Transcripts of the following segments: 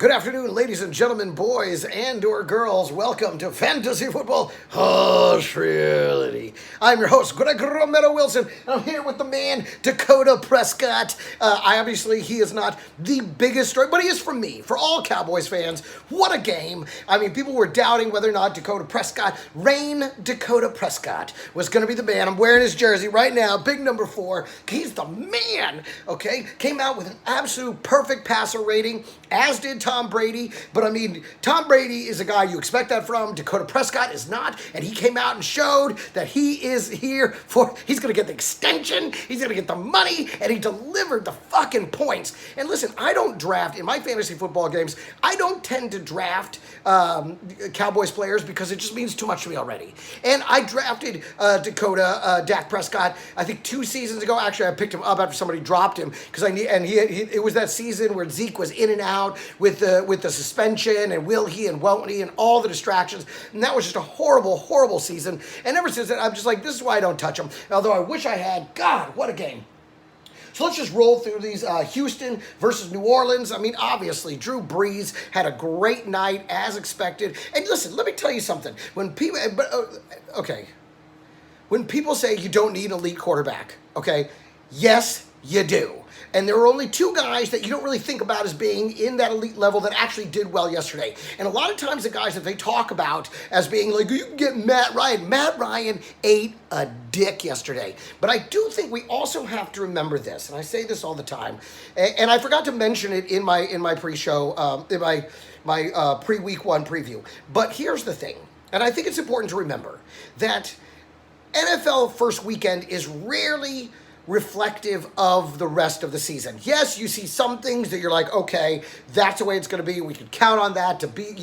Good afternoon, ladies and gentlemen, boys and or girls. Welcome to Fantasy Football Australia. I'm your host, Greg Romero Wilson. I'm here with the man, Dakota Prescott. He is not the biggest story, but he is for me, for all Cowboys fans. What a game. I mean, people were doubting whether or not Dakota Prescott, Dakota Prescott, was going to be the man. I'm wearing his jersey right now, big number 4. He's the man, okay? Came out with an absolute perfect passer rating, as did Tom Brady. But I mean, Tom Brady is a guy you expect that from. Dakota Prescott is not. And he came out and showed that he is here he's going to get the extension, he's going to get the money, and he delivered the fucking points. And listen, I don't draft, in my fantasy football games, I don't tend to draft Cowboys players because it just means too much to me already. And I drafted Dak Prescott, I think 2 seasons ago. Actually, I picked him up after somebody dropped him because it was that season where Zeke was in and out with the suspension and will he and won't he and all the distractions. And that was just a horrible, horrible season. And ever since then, I'm just like, this is why I don't touch him. Although I wish I had. God, what a game. So let's just roll through these. Houston versus New Orleans. I mean, obviously, Drew Brees had a great night as expected. And listen, let me tell you something. When people say you don't need an elite quarterback, okay, yes, you do. And there are only 2 guys that you don't really think about as being in that elite level that actually did well yesterday. And a lot of times the guys that they talk about as being like, you can get Matt Ryan. Matt Ryan ate a dick yesterday. But I do think we also have to remember this, and I say this all the time, and I forgot to mention it in my pre-show, in my pre-week 1 preview. But here's the thing, and I think it's important to remember that NFL first weekend is rarely reflective of the rest of the season. Yes, you see some things that you're like, okay, that's the way it's going to be. We can count on that to be,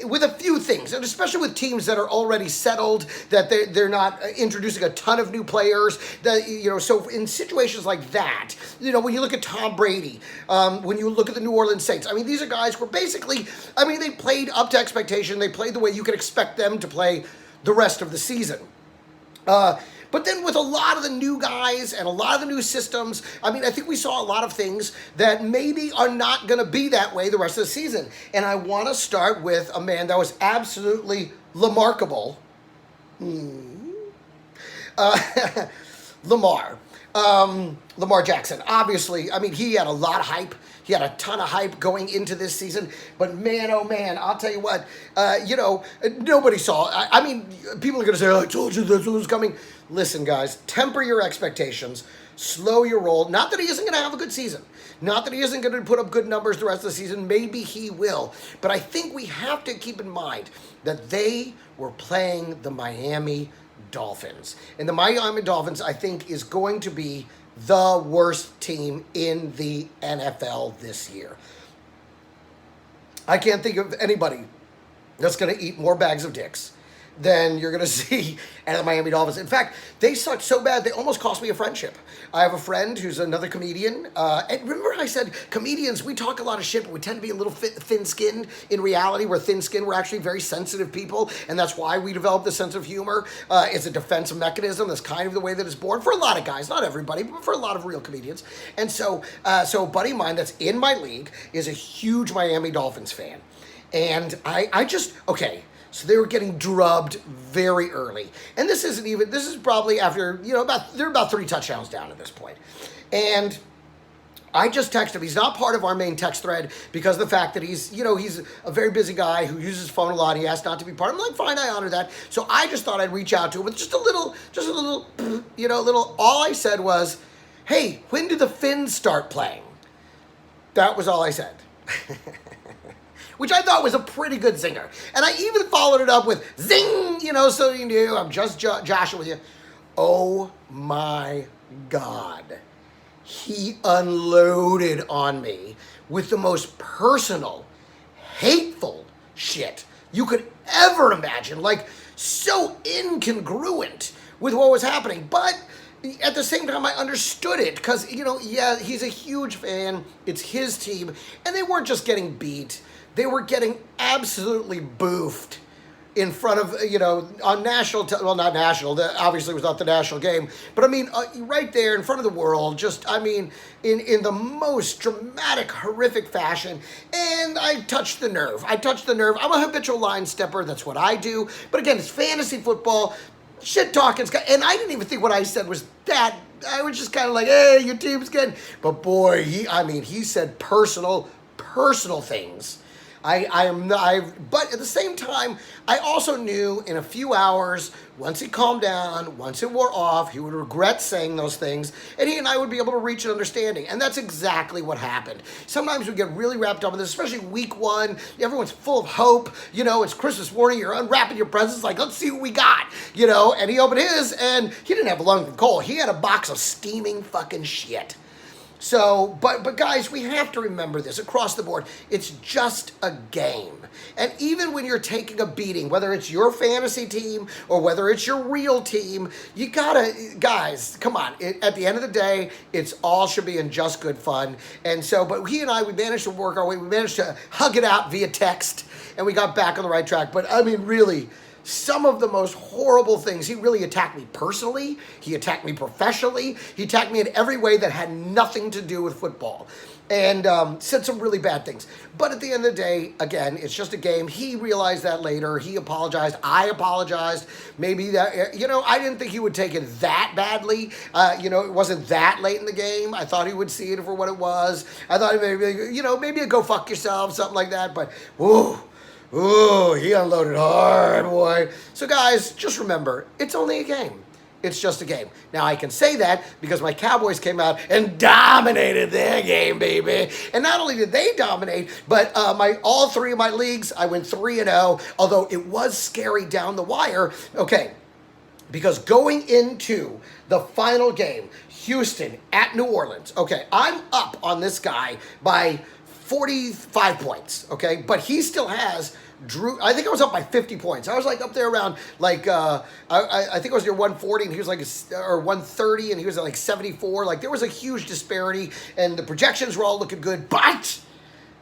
with a few things, and especially with teams that are already settled, that they're not introducing a ton of new players. That so in situations like that, when you look at Tom Brady, when you look at the New Orleans Saints, I mean, these are guys who are basically, they played up to expectation. They played the way you could expect them to play the rest of the season. But then with a lot of the new guys and a lot of the new systems, I think we saw a lot of things that maybe are not going to be that way the rest of the season. And I want to start with a man that was absolutely LAMAR-kable. Lamar Jackson. Obviously, he had a lot of hype. He had a ton of hype going into this season. But man, oh man, I'll tell you what, nobody saw. People are going to say, I told you this was coming. Listen, guys, temper your expectations. Slow your roll. Not that he isn't going to have a good season. Not that he isn't going to put up good numbers the rest of the season. Maybe he will. But I think we have to keep in mind that they were playing the Miami Dolphins. And the Miami Dolphins, I think, is going to be the worst team in the NFL this year. I can't think of anybody that's going to eat more bags of dicks than you're going to see at the Miami Dolphins. In fact, they sucked so bad, they almost cost me a friendship. I have a friend who's another comedian. And remember I said comedians, we talk a lot of shit, but we tend to be a little thin-skinned. In reality, we're thin-skinned. We're actually very sensitive people, and that's why we develop the sense of humor. It's a defensive mechanism. That's kind of the way that it's born for a lot of guys. Not everybody, but for a lot of real comedians. And so a buddy of mine that's in my league is a huge Miami Dolphins fan. And so they were getting drubbed very early. And this is probably after, they're about 3 touchdowns down at this point. And I just texted him. He's not part of our main text thread because of the fact that he's a very busy guy who uses his phone a lot. He asked not to be part. I'm like, fine, I honor that. So I just thought I'd reach out to him with just a little, all I said was, hey, when do the Finns start playing? That was all I said. Which I thought was a pretty good zinger. And I even followed it up with zing, so you knew I'm just joshing with you. Oh my God. He unloaded on me with the most personal, hateful shit you could ever imagine. Like, so incongruent with what was happening. But at the same time, I understood it because, he's a huge fan. It's his team. And they weren't just getting beat. They were getting absolutely boofed in front of, on national, well, not national, obviously it was not the national game, but I mean, right there in front of the world, just, I mean, in the most dramatic, horrific fashion, and I touched the nerve. I'm a habitual line stepper, that's what I do, but again, it's fantasy football, shit talking, and I didn't even think what I said was that. I was just kind of like, hey, your team's good, but boy, he said personal things. But at the same time, I also knew in a few hours, once he calmed down, once it wore off, he would regret saying those things, and he and I would be able to reach an understanding. And that's exactly what happened. Sometimes we get really wrapped up in this, especially week one. Everyone's full of hope. It's Christmas morning. You're unwrapping your presents, like, let's see what we got. And he opened his, and he didn't have a lung of coal. He had a box of steaming fucking shit. So, but guys, we have to remember this across the board. It's just a game. And even when you're taking a beating, whether it's your fantasy team or whether it's your real team, you gotta, guys, come on. At the end of the day, it's all should be in just good fun. And so, but he and I, we managed to work our way. We managed to hug it out via text, and we got back on the right track. But I mean, really, some of the most horrible things. He really attacked me personally. He attacked me professionally. He attacked me in every way that had nothing to do with football. And said some really bad things. But at the end of the day, again, it's just a game. He realized that later. He apologized. I apologized. Maybe that, I didn't think he would take it that badly. It wasn't that late in the game. I thought he would see it for what it was. I thought maybe a go fuck yourself, something like that. But, ooh, he unloaded hard, boy. So, guys, just remember, it's only a game. It's just a game. Now, I can say that because my Cowboys came out and dominated their game, baby. And not only did they dominate, but all three of my leagues, I went 3-0, although it was scary down the wire. Okay, because going into the final game, Houston at New Orleans, okay, I'm up on this guy by 45 points, okay? But he still has Drew. I think I was up by 50 points. I was like up there around like I think I was near 140 and he was like or 130 and he was at like 74. Like there was a huge disparity and the projections were all looking good, but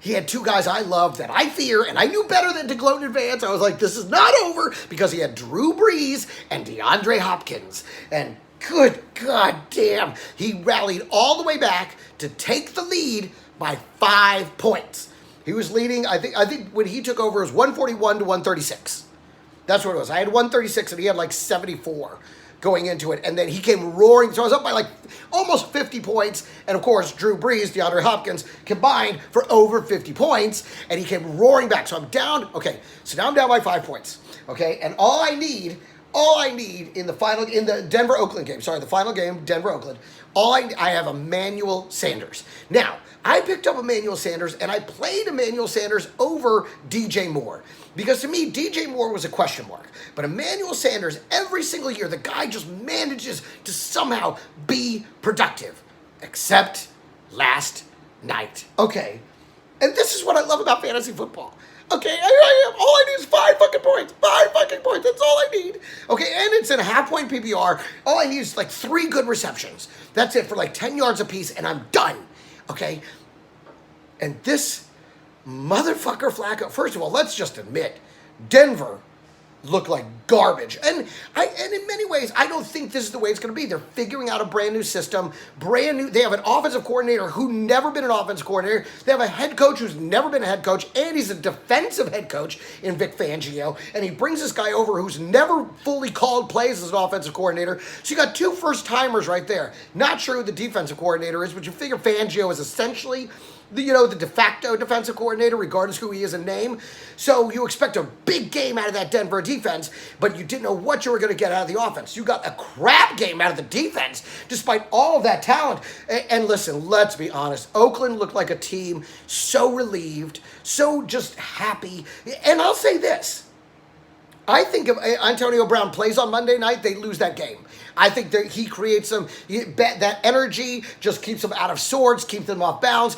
he had two guys I love that I fear, and I knew better than to gloat in advance. I was like, this is not over, because he had Drew Brees and DeAndre Hopkins. And good God damn, he rallied all the way back to take the lead by 5 points. He was leading, I think when he took over, it was 141 to 136. That's what it was. I had 136 and he had like 74 going into it. And then he came roaring. So I was up by like almost 50 points. And of course, Drew Brees, DeAndre Hopkins combined for over 50 points. And he came roaring back. So I'm down. Okay. So now I'm down by 5 points. Okay. And all I need in the Denver-Oakland game, the final game, Denver-Oakland, I have Emmanuel Sanders. Now, I picked up Emmanuel Sanders, and I played Emmanuel Sanders over DJ Moore. Because to me, DJ Moore was a question mark. But Emmanuel Sanders, every single year, the guy just manages to somehow be productive. Except last night. Okay. And this is what I love about fantasy football. Okay, all I need is 5 fucking points. 5 fucking points. That's all I need. Okay, and it's in a half-point PPR. All I need is like 3 good receptions. That's it for like 10 yards apiece, and I'm done. Okay? And this motherfucker Flacco, first of all, let's just admit, Denver look like garbage. And in many ways, I don't think this is the way it's going to be. They're figuring out a brand new system, They have an offensive coordinator who never been an offensive coordinator. They have a head coach who's never been a head coach, and he's a defensive head coach in Vic Fangio. And he brings this guy over who's never fully called plays as an offensive coordinator. So you got 2 first-timers right there. Not sure who the defensive coordinator is, but you figure Fangio is essentially the de facto defensive coordinator, regardless who he is in name. So you expect a big game out of that Denver defense, but you didn't know what you were going to get out of the offense. You got a crap game out of the defense, despite all of that talent. And listen, let's be honest. Oakland looked like a team so relieved, so just happy. And I'll say this. I think if Antonio Brown plays on Monday night, they lose that game. I think that he creates that energy, just keeps them out of sorts, keeps them off bounds.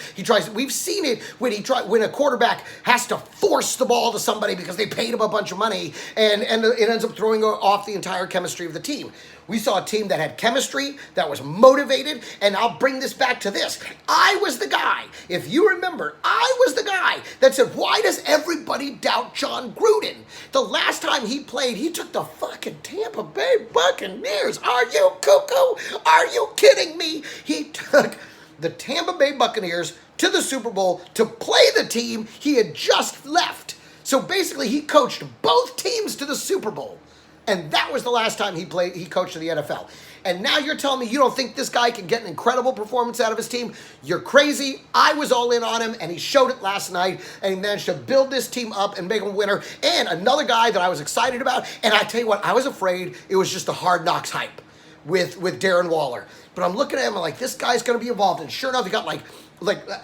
We've seen it when a quarterback has to force the ball to somebody because they paid him a bunch of money, and it ends up throwing off the entire chemistry of the team. We saw a team that had chemistry, that was motivated, and I'll bring this back to this. I was the guy. If you remember, I was the guy guy that said, why does everybody doubt John Gruden? The last time he played, he took the fucking Tampa Bay Buccaneers. Are you cuckoo? Are you kidding me? He took the Tampa Bay Buccaneers to the Super Bowl to play the team he had just left. So basically, he coached both teams to the Super Bowl. And that was the last time he coached in the NFL. And now you're telling me you don't think this guy can get an incredible performance out of his team? You're crazy. I was all in on him, and he showed it last night, and he managed to build this team up and make him a winner. And another guy that I was excited about, and I tell you what, I was afraid it was just a Hard Knocks hype with Darren Waller. But I'm looking at him, I'm like, this guy's going to be involved. And sure enough, he got like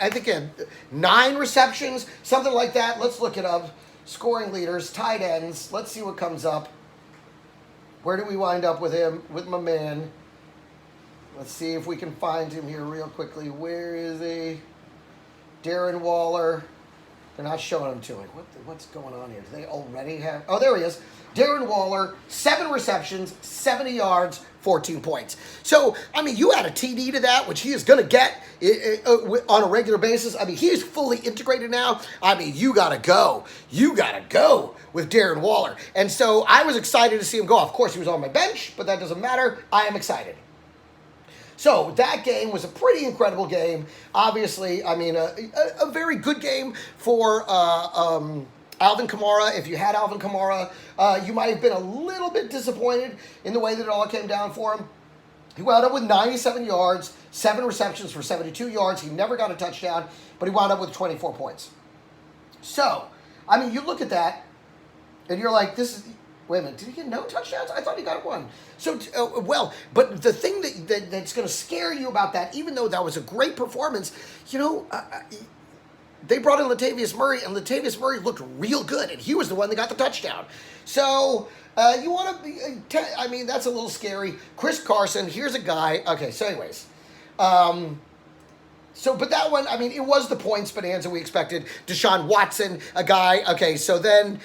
I think he had 9 receptions, something like that. Let's look it up. Scoring leaders, tight ends. Let's see what comes up. Where do we wind up with him, with my man? Let's see if we can find him here real quickly. Where is he? Darren Waller. They're not showing him to me. What's going on here? Do they already have? Oh, there he is. Darren Waller, 7 receptions, 70 yards, 14 points. So, I mean, you add a TD to that, which he is going to get on a regular basis. I mean, he's fully integrated now. I mean, you got to go. You got to go with Darren Waller. And so I was excited to see him go. Of course, he was on my bench, but that doesn't matter. I am excited. So that game was a pretty incredible game. Obviously, I mean, a very good game for Alvin Kamara. If you had Alvin Kamara, you might have been a little bit disappointed in the way that it all came down for him. He wound up with 97 yards, 7 receptions for 72 yards. He never got a touchdown, but he wound up with 24 points. So, I mean, you look at that, and you're like, this is... Wait a minute, did he get no touchdowns? I thought he got 1. So, but the thing that's going to scare you about that, even though that was a great performance, you know, they brought in Latavius Murray, and Latavius Murray looked real good, and he was the one that got the touchdown. So, you want to be, I mean, that's a little scary. Chris Carson, here's a guy. Okay, so anyways. But that one, I mean, it was the points bonanza we expected. Deshaun Watson, a guy. Okay, so then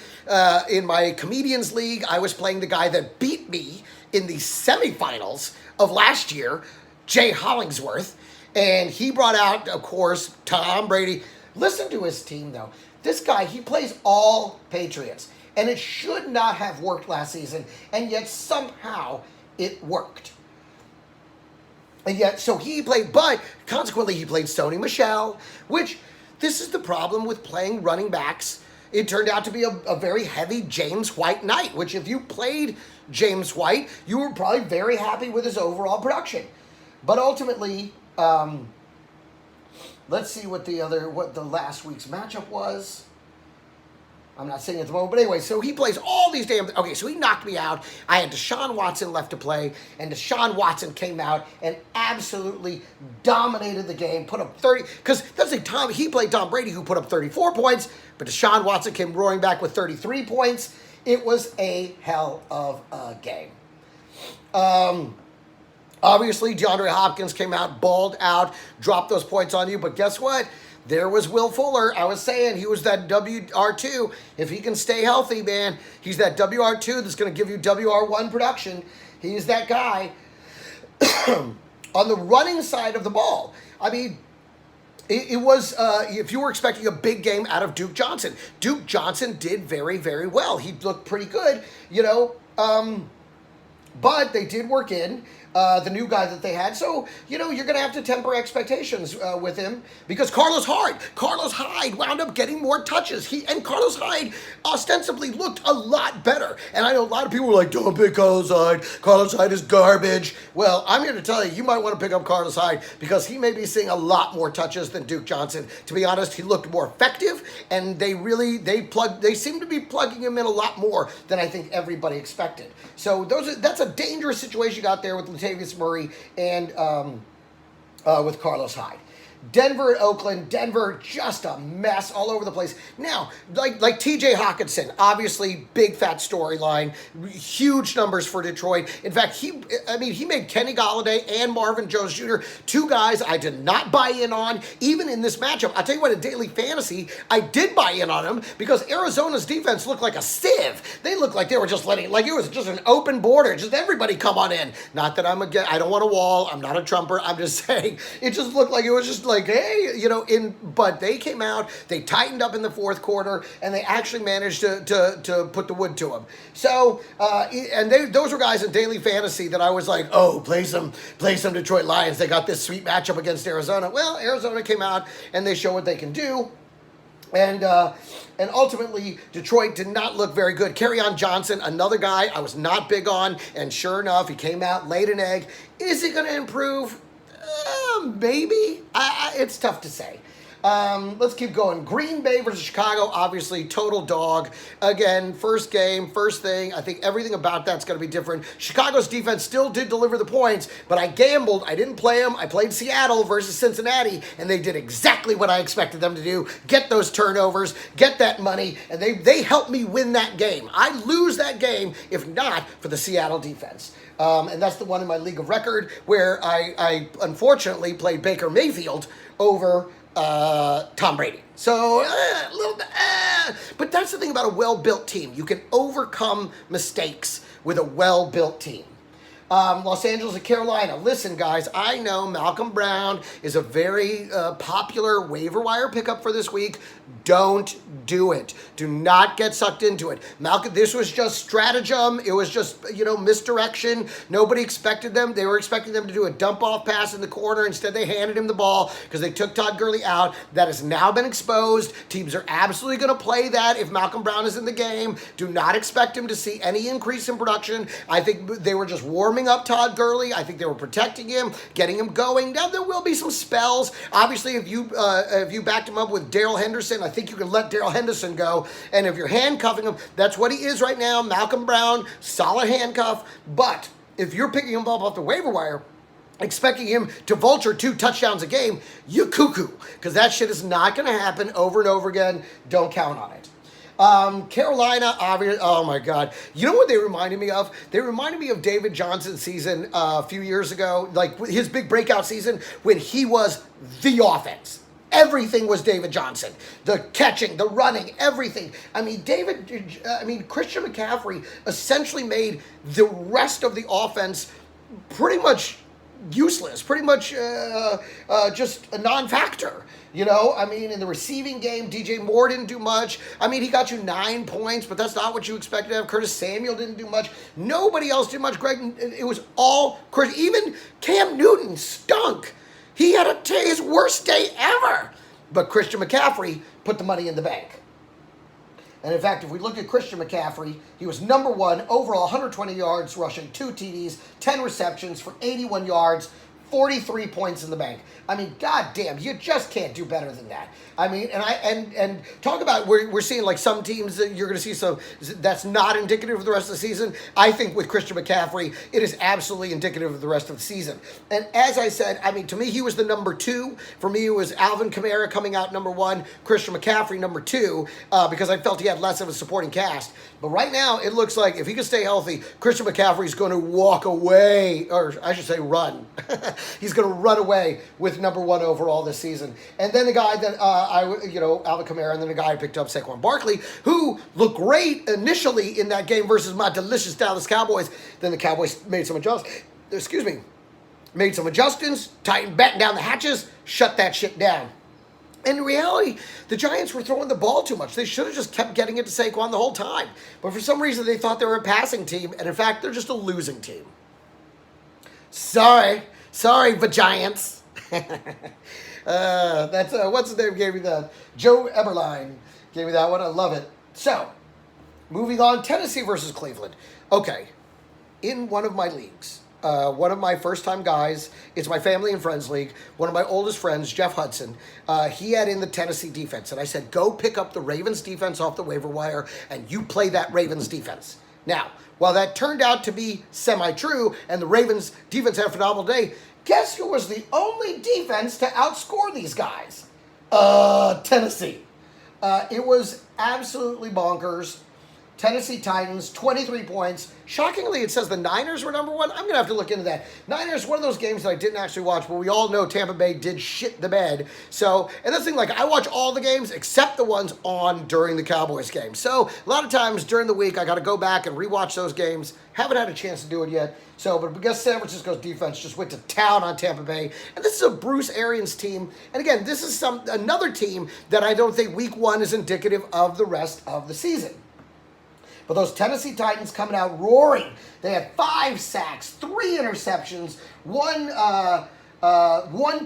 in my Comedians League, I was playing the guy that beat me in the semifinals of last year, Jay Hollingsworth. And he brought out, of course, Tom Brady. Listen to his team, though. This guy, he plays all Patriots. And it should not have worked last season. And yet somehow it worked. And yet, so he played, but consequently he played Sony Michel, which this is the problem with playing running backs. It turned out to be a very heavy James White night, which if you played James White, you were probably very happy with his overall production. But ultimately, let's see what the last week's matchup was. I'm not saying at the moment, but anyway, so he plays all these okay, so he knocked me out. I had Deshaun Watson left to play, and Deshaun Watson came out and absolutely dominated the game, put up 30, because that's the time he played Tom Brady, who put up 34 points, but Deshaun Watson came roaring back with 33 points. It was a hell of a game. Obviously, DeAndre Hopkins came out, balled out, dropped those points on you, but guess what? There was Will Fuller. I was saying he was that WR2. If he can stay healthy, man, he's that WR2 that's going to give you WR1 production. He's that guy. On the running side of the ball, I mean, it was, if you were expecting a big game out of Duke Johnson, Duke Johnson did very, very well. He looked pretty good, you know, but they did work in the new guy that they had. So, you know, you're going to have to temper expectations with him because Carlos Hyde wound up getting more touches. And Carlos Hyde ostensibly looked a lot better. And I know a lot of people were like, don't pick Carlos Hyde. Carlos Hyde is garbage. Well, I'm here to tell you, you might want to pick up Carlos Hyde because he may be seeing a lot more touches than Duke Johnson. To be honest, he looked more effective, and they seem to be plugging him in a lot more than I think everybody expected. So that's a dangerous situation you got there with Latavius Murray and with Carlos Hyde. Denver at Oakland. Denver, just a mess all over the place. Now, like T.J. Hawkinson, obviously big fat storyline, huge numbers for Detroit. In fact, he made Kenny Golladay and Marvin Jones Jr., 2 guys I did not buy in on, even in this matchup. I'll tell you what, in daily fantasy, I did buy in on them because Arizona's defense looked like a sieve. They looked like they were just letting, like it was just an open border, just everybody come on in. Not that I don't want a wall, I'm not a Trumper, I'm just saying, it just looked like it was just like, hey, but they came out, they tightened up in the fourth quarter, and they actually managed to put the wood to them. So, those were guys in daily fantasy that I was like, oh, play some Detroit Lions. They got this sweet matchup against Arizona. Well, Arizona came out and they show what they can do. And ultimately, Detroit did not look very good. Kerryon Johnson, another guy I was not big on, and sure enough, he came out, laid an egg. Is he going to improve? Maybe. It's tough to say. Let's keep going. Green Bay versus Chicago, obviously, total dog. Again, first game, first thing. I think everything about that's going to be different. Chicago's defense still did deliver the points, but I gambled. I didn't play them. I played Seattle versus Cincinnati, and they did exactly what I expected them to do. Get those turnovers, get that money, and they helped me win that game. I lose that game if not for the Seattle defense. And that's the one in my league of record where I unfortunately played Baker Mayfield over Tom Brady. So, a little bit, but that's the thing about a well-built team. You can overcome mistakes with a well-built team. Los Angeles and Carolina. Listen, guys, I know Malcolm Brown is a very popular waiver wire pickup for this week. Don't do it. Do not get sucked into it. Malcolm, this was just stratagem. It was just, misdirection. Nobody expected them. They were expecting them to do a dump-off pass in the corner. Instead, they handed him the ball because they took Todd Gurley out. That has now been exposed. Teams are absolutely going to play that if Malcolm Brown is in the game. Do not expect him to see any increase in production. I think they were just warming up Todd Gurley. I think they were protecting him, getting him going. Now, there will be some spells. Obviously, if you backed him up with Darrell Henderson, I think you can let Darrell Henderson go. And if you're handcuffing him, that's what he is right now. Malcolm Brown, solid handcuff. But if you're picking him up off the waiver wire, expecting him to vulture 2 touchdowns a game, you cuckoo. Because that shit is not going to happen over and over again. Don't count on it. Carolina, obviously, oh my God. You know what they reminded me of? They reminded me of David Johnson's season a few years ago, like his big breakout season when he was the offense. Everything was David Johnson. The catching, the running, everything. Christian McCaffrey essentially made the rest of the offense pretty much useless, pretty much just a non-factor. In the receiving game, DJ Moore didn't do much. He got you 9 points, but that's not what you expected to have. Curtis Samuel didn't do much. Nobody else did much, Greg. It was all Chris. Even Cam Newton stunk. He had his worst day ever. But Christian McCaffrey put the money in the bank. And in fact, if we look at Christian McCaffrey, he was number 1 overall, 120 yards rushing, 2 TDs, 10 receptions for 81 yards, 43 points in the bank. God damn, you just can't do better than that. And talk about we're seeing like some teams that you're going to see some that's not indicative of the rest of the season. I think with Christian McCaffrey, it is absolutely indicative of the rest of the season. And as I said, to me, he was the number 2. For me, it was Alvin Kamara coming out number 1, Christian McCaffrey number 2, because I felt he had less of a supporting cast. But right now, it looks like if he can stay healthy, Christian McCaffrey is going to walk away, or I should say run. He's going to run away with number 1 overall this season. And then the guy that Alvin Kamara, and then the guy I picked up, Saquon Barkley, who looked great initially in that game versus my delicious Dallas Cowboys. Then the Cowboys made some adjustments, tightened, battened down the hatches, shut that shit down. And in reality, the Giants were throwing the ball too much. They should have just kept getting it to Saquon the whole time. But for some reason, they thought they were a passing team, and in fact, they're just a losing team. Sorry, Giants. That's what's his name gave me that? Joe Eberline gave me that one. I love it. So, moving on, Tennessee versus Cleveland. Okay, in one of my leagues, one of my first-time guys, it's my family and friends league, one of my oldest friends, Jeff Hudson, he had in the Tennessee defense, and I said, go pick up the Ravens defense off the waiver wire, and you play that Ravens defense. Now, while that turned out to be semi-true, and the Ravens defense had a phenomenal day, guess who was the only defense to outscore these guys? Tennessee. It was absolutely bonkers. Tennessee Titans, 23 points. Shockingly, it says the Niners were number one. I'm going to have to look into that. Niners, one of those games that I didn't actually watch, but we all know Tampa Bay did shit the bed. So, and that's the thing, like, I watch all the games except the ones on during the Cowboys game. So, a lot of times during the week, I got to go back and rewatch those games. Haven't had a chance to do it yet. So, but I guess San Francisco's defense just went to town on Tampa Bay. And this is a Bruce Arians team. And again, this is another team that I don't think week one is indicative of the rest of the season. But those Tennessee Titans coming out roaring. They had 5 sacks, 3 interceptions, one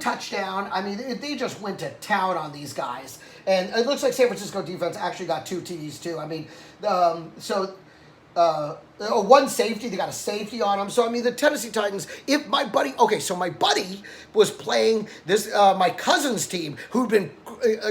touchdown. I mean, they just went to town on these guys. And it looks like San Francisco defense actually got 2 TDs too. I mean, one safety, they got a safety on them. So, I mean, the Tennessee Titans, if my buddy, okay, so my buddy was playing this, my cousin's team, who'd been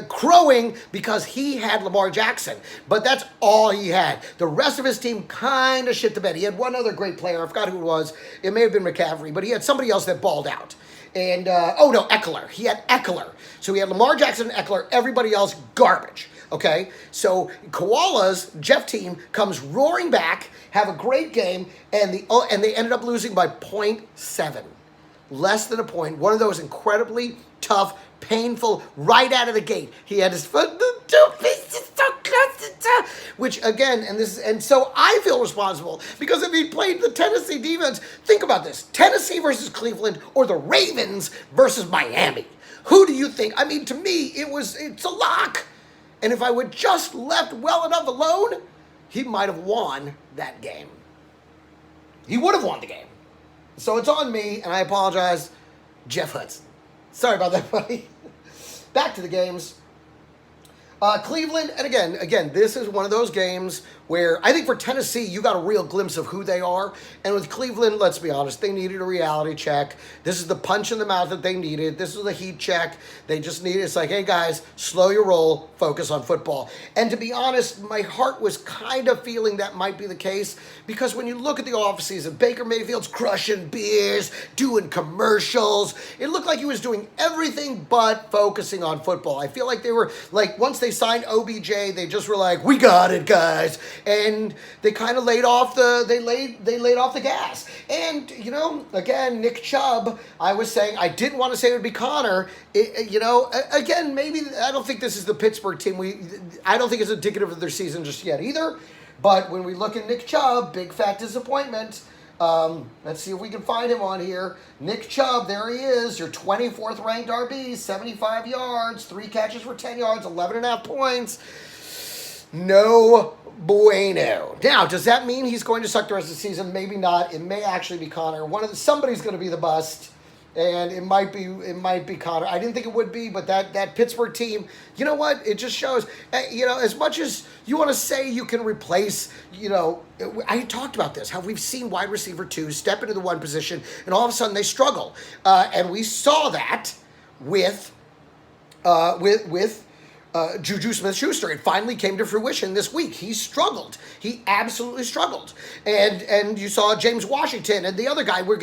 crowing because he had Lamar Jackson. But that's all he had. The rest of his team kind of shit the bed. He had one other great player. I forgot who it was. It may have been McCaffrey, but he had somebody else that balled out. And, Eckler. He had Eckler. So he had Lamar Jackson and Eckler. Everybody else, garbage. Okay, so Koala's Jeff team comes roaring back, have a great game, and they ended up losing by 0.7, less than a point. One of those incredibly tough, painful, right out of the gate. He had his foot, the 2 pieces so close, which again, and so I feel responsible because if he played the Tennessee defense, think about this: Tennessee versus Cleveland or the Ravens versus Miami. Who do you think? I mean, to me, it's a lock. And if I would just left well enough alone, he might have won that game. He would have won the game. So it's on me, and I apologize, Jeff Hudson. Sorry about that, buddy. Back to the games. Cleveland, and again, this is one of those games where I think for Tennessee, you got a real glimpse of who they are. And with Cleveland, let's be honest, they needed a reality check. This is the punch in the mouth that they needed. This is the heat check. They just needed, it's like, hey guys, slow your roll, focus on football. And to be honest, my heart was kind of feeling that might be the case because when you look at the offseason, Baker Mayfield's crushing beers, doing commercials. It looked like he was doing everything but focusing on football. I feel like they were, like, once they signed OBJ, they just were like, we got it, guys. And they kind of laid off the gas. And, again, Nick Chubb, I was saying, I didn't want to say it would be Connor. Again, maybe, I don't think this is the Pittsburgh team. I don't think it's indicative of their season just yet either. But when we look at Nick Chubb, big fat disappointment. Let's see if we can find him on here. Nick Chubb, there he is, your 24th ranked RB, 75 yards, 3 catches for 10 yards, 11.5 points. No bueno. Now, does that mean he's going to suck the rest of the season? Maybe not. It may actually be Connor. Somebody's going to be the bust, and it might be Connor. I didn't think it would be, but that Pittsburgh team, you know what? It just shows. As much as you want to say you can replace, I talked about this, how we've seen wide receiver 2 step into the 1 position, and all of a sudden they struggle, and we saw that with Juju Smith-Schuster. It finally came to fruition this week. He struggled. He absolutely struggled. And you saw James Washington and the other guy were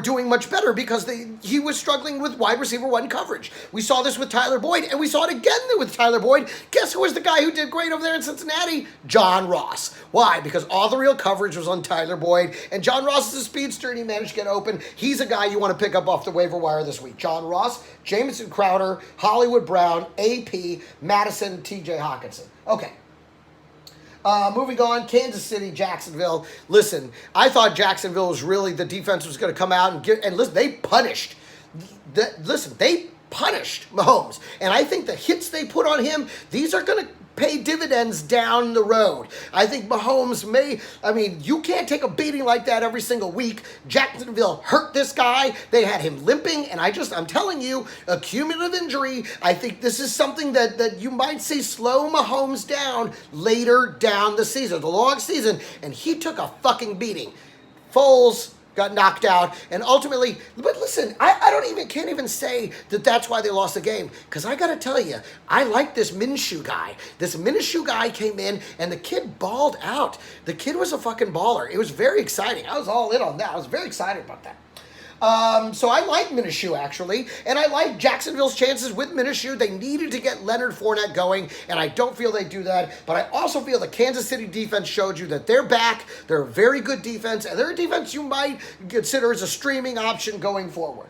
doing much better because he was struggling with wide receiver 1 coverage. We saw this with Tyler Boyd, and we saw it again with Tyler Boyd. Guess who was the guy who did great over there in Cincinnati? John Ross. Why? Because all the real coverage was on Tyler Boyd, and John Ross is a speedster, and he managed to get open. He's a guy you want to pick up off the waiver wire this week. John Ross, Jamison Crowder, Hollywood Brown, AP, Madison, TJ Hawkinson. Okay. Moving on, Kansas City, Jacksonville. Listen, I thought Jacksonville was really, the defense was going to come out and listen, they punished Mahomes. And I think the hits they put on him, these are going to pay dividends down the road. I think Mahomes you can't take a beating like that every single week. Jacksonville hurt this guy. They had him limping, and I'm telling you, a cumulative injury. I think this is something that you might see slow Mahomes down later down the season, the long season, and he took a fucking beating. Foles got knocked out, and ultimately, but listen, I can't even say that that's why they lost the game, because I gotta tell you, I like this Minshew guy. This Minshew guy came in, and the kid balled out. The kid was a fucking baller. It was very exciting. I was all in on that. I was very excited about that. So I like Minshew, actually, and I like Jacksonville's chances with Minshew. They needed to get Leonard Fournette going, and I don't feel they do that, but I also feel the Kansas City defense showed you that they're back. They're a very good defense, and they're a defense you might consider as a streaming option going forward.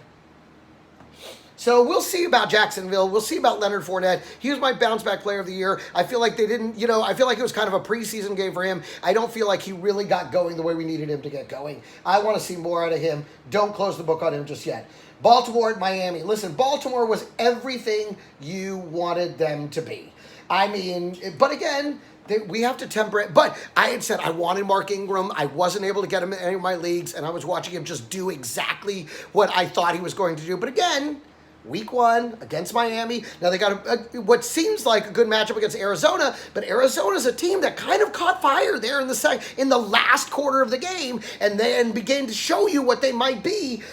So we'll see about Jacksonville. We'll see about Leonard Fournette. He was my bounce back player of the year. I feel like they didn't, I feel like it was kind of a preseason game for him. I don't feel like he really got going the way we needed him to get going. I want to see more out of him. Don't close the book on him just yet. Baltimore at Miami. Listen, Baltimore was everything you wanted them to be. I mean, but again, we have to temper it. But I had said I wanted Mark Ingram. I wasn't able to get him in any of my leagues, and I was watching him just do exactly what I thought he was going to do. But again, Week 1 against Miami. Now they got what seems like a good matchup against Arizona, but Arizona's a team that kind of caught fire there in the last quarter of the game, and then began to show you what they might be.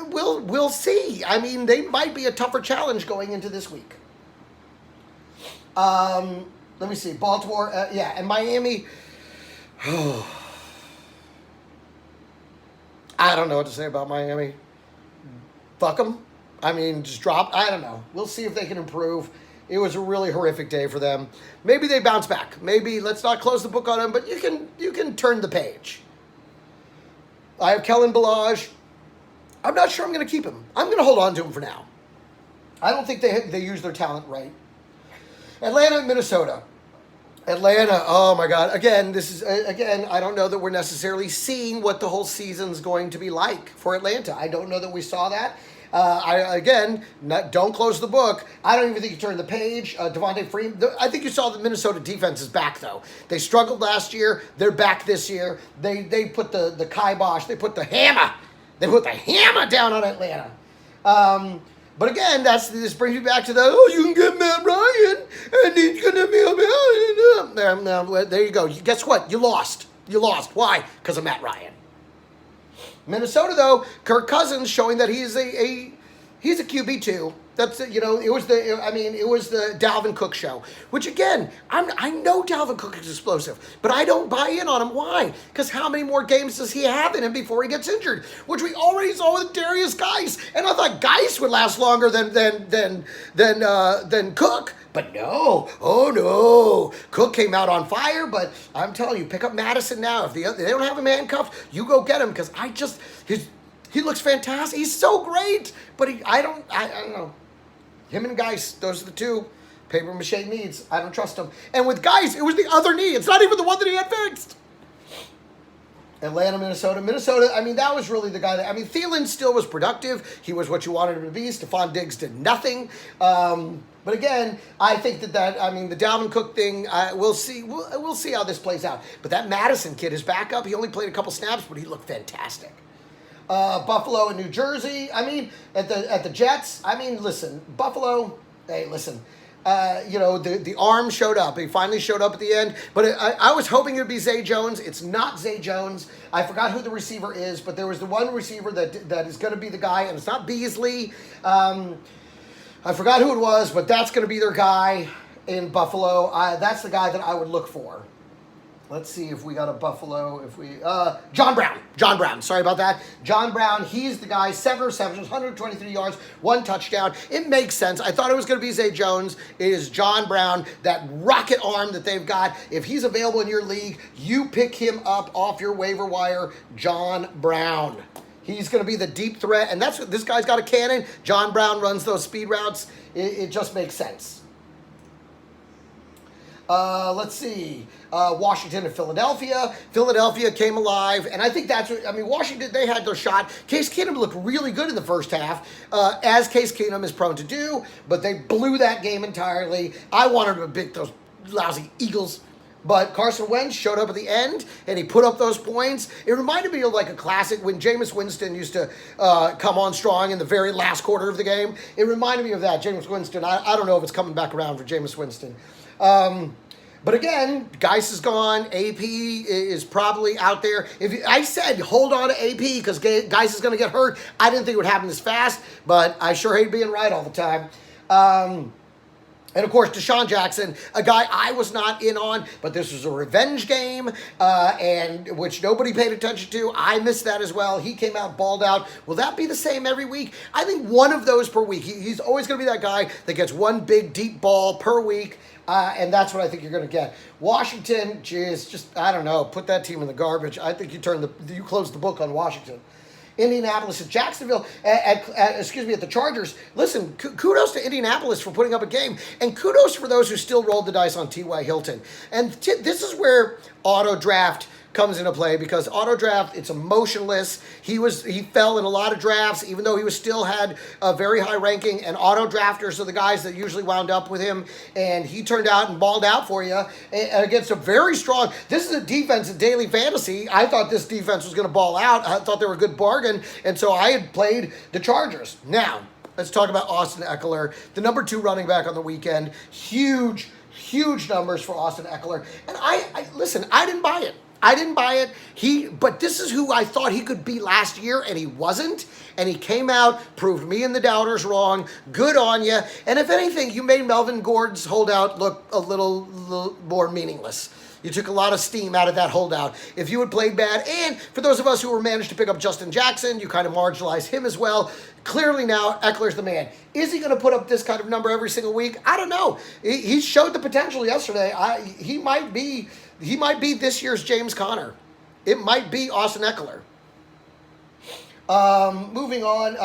We'll see. I mean, they might be a tougher challenge going into this week. Let me see. Baltimore, and Miami. I don't know what to say about Miami. Fuck them. I mean, just drop. I don't know. We'll see if they can improve. It was a really horrific day for them. Maybe they bounce back. Maybe let's not close the book on them, but you can turn the page. I have Kellen Balaj. I'm not sure I'm going to keep him. I'm going to hold on to him for now. I don't think they use their talent right. Atlanta and Minnesota. Atlanta, oh my God. Again, I don't know that we're necessarily seeing what the whole season's going to be like for Atlanta. I don't know that we saw that. Don't close the book. I don't even think you turn the page. Devontae Freeman, I think you saw the Minnesota defense is back, though. They struggled last year. They're back this year. They put the kibosh. They put the hammer. They put the hammer down on Atlanta. But again, this brings me back to you can get Matt Ryan, and he's going to be there you go. Guess what? You lost. Why? Because of Matt Ryan. Minnesota, though, Kirk Cousins showing that he's a QB2. That's it was the Dalvin Cook show. Which again, I know Dalvin Cook is explosive, but I don't buy in on him. Why? Because how many more games does he have in him before he gets injured? Which we already saw with Darius Geis, and I thought Geis would last longer than Cook. But no, oh no, Cook came out on fire. But I'm telling you, pick up Madison now. If they don't have him handcuffed, you go get him because he looks fantastic. He's so great, but I don't know. Him and Geis, those are the two paper mache needs. I don't trust him. And with Geis, it was the other knee. It's not even the one that he had fixed. Atlanta, Minnesota. That was really the guy Thielen still was productive. He was what you wanted him to be. Stephon Diggs did nothing. But again, I think the Dalvin Cook thing, we'll see. We'll see how this plays out. But that Madison kid is back up. He only played a couple snaps, but he looked fantastic. Buffalo and New Jersey. At the Jets. Listen, Buffalo. Hey, listen. The arm showed up. He finally showed up at the end. But I was hoping it would be Zay Jones. It's not Zay Jones. I forgot who the receiver is, but there was the one receiver that is going to be the guy, and it's not Beasley. I forgot who it was, but that's going to be their guy in Buffalo. That's the guy that I would look for. Let's see if we got a Buffalo. John Brown. Sorry about that. John Brown, he's the guy. 7 receptions, 123 yards, 1 touchdown. It makes sense. I thought it was going to be Zay Jones. It is John Brown, that rocket arm that they've got. If he's available in your league, you pick him up off your waiver wire. John Brown. He's going to be the deep threat, and that's what this guy's got a cannon. John Brown runs those speed routes. It just makes sense. Let's see. Washington and Philadelphia. Philadelphia came alive, and I think that's what, Washington, they had their shot. Case Keenum looked really good in the first half, as Case Keenum is prone to do, but they blew that game entirely. I wanted to beat those lousy Eagles. But Carson Wentz showed up at the end, and he put up those points. It reminded me of like a classic when Jameis Winston used to come on strong in the very last quarter of the game. It reminded me of that, Jameis Winston. I don't know if it's coming back around for Jameis Winston. But again, Geis is gone. AP is probably out there. I said hold on to AP because Geis is going to get hurt. I didn't think it would happen this fast, but I sure hate being right all the time. And of course, Deshaun Jackson, a guy I was not in on, but this was a revenge game, and which nobody paid attention to. I missed that as well. He came out, balled out. Will that be the same every week? I think one of those per week. He's always going to be that guy that gets one big deep ball per week, and that's what I think you're going to get. Washington, just I don't know. Put that team in the garbage. I think you close the book on Washington. Indianapolis at Jacksonville, at the Chargers. Listen, kudos to Indianapolis for putting up a game, and kudos for those who still rolled the dice on T.Y. Hilton. And this is where auto draft comes into play, because auto draft, it's emotionless. He fell in a lot of drafts, even though he still had a very high ranking, and auto drafters are the guys that usually wound up with him, and he turned out and balled out for you against a very strong, this is a defense in daily fantasy. I thought this defense was going to ball out. I thought they were a good bargain, and so I had played the Chargers. Now, let's talk about Austin Eckler, the number 2 running back on the weekend. Huge numbers for Austin Eckler. And listen, I didn't buy it. But this is who I thought he could be last year, and he wasn't. And he came out, proved me and the doubters wrong. Good on you. And if anything, you made Melvin Gordon's holdout look a little more meaningless. You took a lot of steam out of that holdout. If you had played bad, and for those of us who were managed to pick up Justin Jackson, you kind of marginalized him as well. Clearly now, Eckler's the man. Is he going to put up this kind of number every single week? I don't know. He showed the potential yesterday. He might be this year's James Conner. It might be Austin Eckler. Moving on.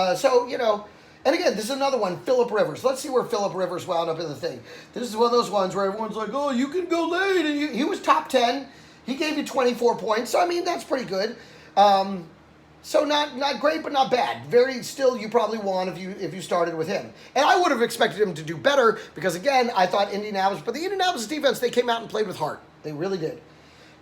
And again, this is another one, Phillip Rivers. Let's see where Phillip Rivers wound up in the thing. This is one of those ones where everyone's like, oh, you can go late. And he was top 10. He gave you 24 points. So, I mean, that's pretty good. So not great, but not bad. Still, you probably won if you started with him. And I would have expected him to do better because, again, I thought but the Indianapolis defense, they came out and played with heart. They really did.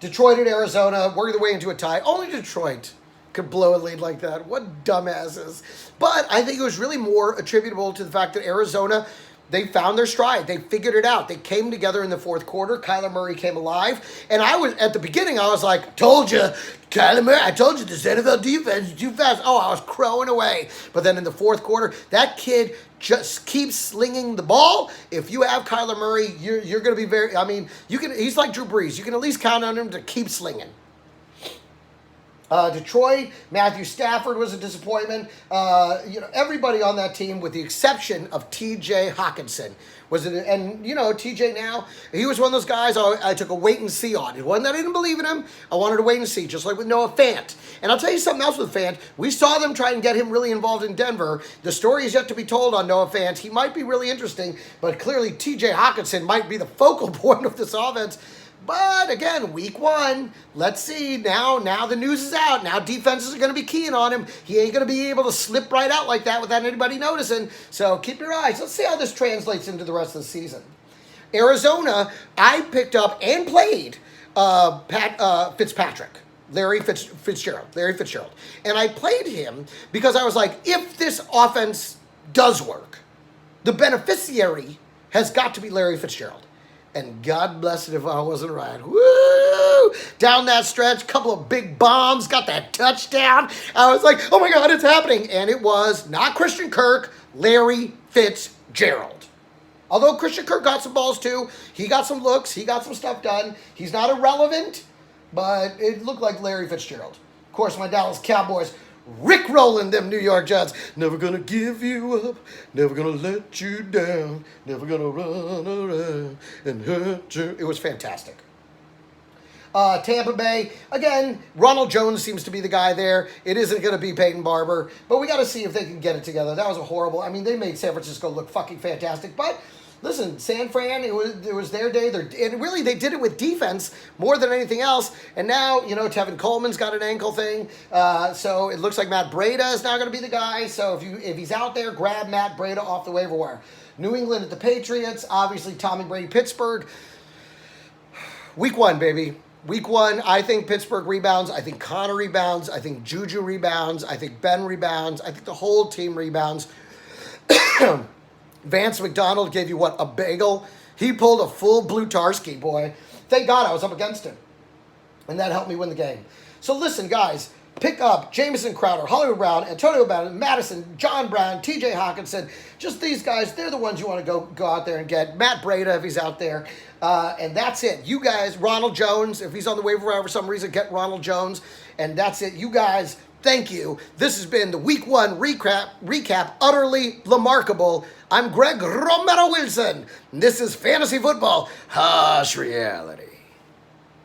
Detroit at Arizona, working their way into a tie. Only Detroit could blow a lead like that. What dumbasses. But I think it was really more attributable to the fact that Arizona, they found their stride. They figured it out. They came together in the fourth quarter. Kyler Murray came alive. And at the beginning, I was like, told you, Kyler Murray, I told you this NFL defense is too fast. Oh, I was crowing away. But then in the fourth quarter, that kid just keeps slinging the ball. If you have Kyler Murray, you're going to be he's like Drew Brees. You can at least count on him to keep slinging. Detroit, Matthew Stafford was a disappointment. Everybody on that team, with the exception of T.J. Hawkinson, T.J. now, he was one of those guys I took a wait and see on. It wasn't that I didn't believe in him. I wanted to wait and see, just like with Noah Fant. And I'll tell you something else with Fant. We saw them try and get him really involved in Denver. The story is yet to be told on Noah Fant. He might be really interesting, but clearly T.J. Hawkinson might be the focal point of this offense. But again, week 1, let's see. Now the news is out. Now defenses are going to be keying on him. He ain't going to be able to slip right out like that without anybody noticing. So keep your eyes. Let's see how this translates into the rest of the season. Arizona, I picked up and played Larry Fitzgerald. And I played him because I was like, if this offense does work, the beneficiary has got to be Larry Fitzgerald. And God bless it if I wasn't right. Woo! Down that stretch, couple of big bombs, got that touchdown. I was like, oh my God, it's happening. And it was not Christian Kirk, Larry Fitzgerald. Although Christian Kirk got some balls too. He got some looks. He got some stuff done. He's not irrelevant, but it looked like Larry Fitzgerald. Of course, my Dallas Cowboys rickrolling them New York Jets. Never gonna give you up, never gonna let you down, never gonna run around and hurt you. It was fantastic. Tampa Bay, again, Ronald Jones seems to be the guy there. It isn't going to be Peyton Barber, but we got to see if they can get it together. That was a horrible, they made San Francisco look fucking fantastic, but listen, San Fran, it was their day. And really, they did it with defense more than anything else. And now, Tevin Coleman's got an ankle thing. So it looks like Matt Breida is now going to be the guy. So if he's out there, grab Matt Breida off the waiver wire. New England at the Patriots. Obviously, Tommy Brady, Pittsburgh. Week 1, baby. Week 1, I think Pittsburgh rebounds. I think Connor rebounds. I think Juju rebounds. I think Ben rebounds. I think the whole team rebounds. Vance McDonald gave you a bagel? He pulled a full Blutarski, boy. Thank God I was up against him. And that helped me win the game. So listen, guys, Pick up Jamison Crowder, Hollywood Brown, Antonio Brown, Madison, John Brown, TJ Hawkinson. Just these guys, they're the ones you want to go out there and get. Matt Breida, if he's out there. And that's it. You guys, Ronald Jones, if he's on the waiver wire for some reason, get Ronald Jones. And that's it. You guys, thank you. This has been the Week 1 recap, utterly LAMAR-kable. I'm Greg Romero Wilson. This is Fantasy Football Harsh Reality.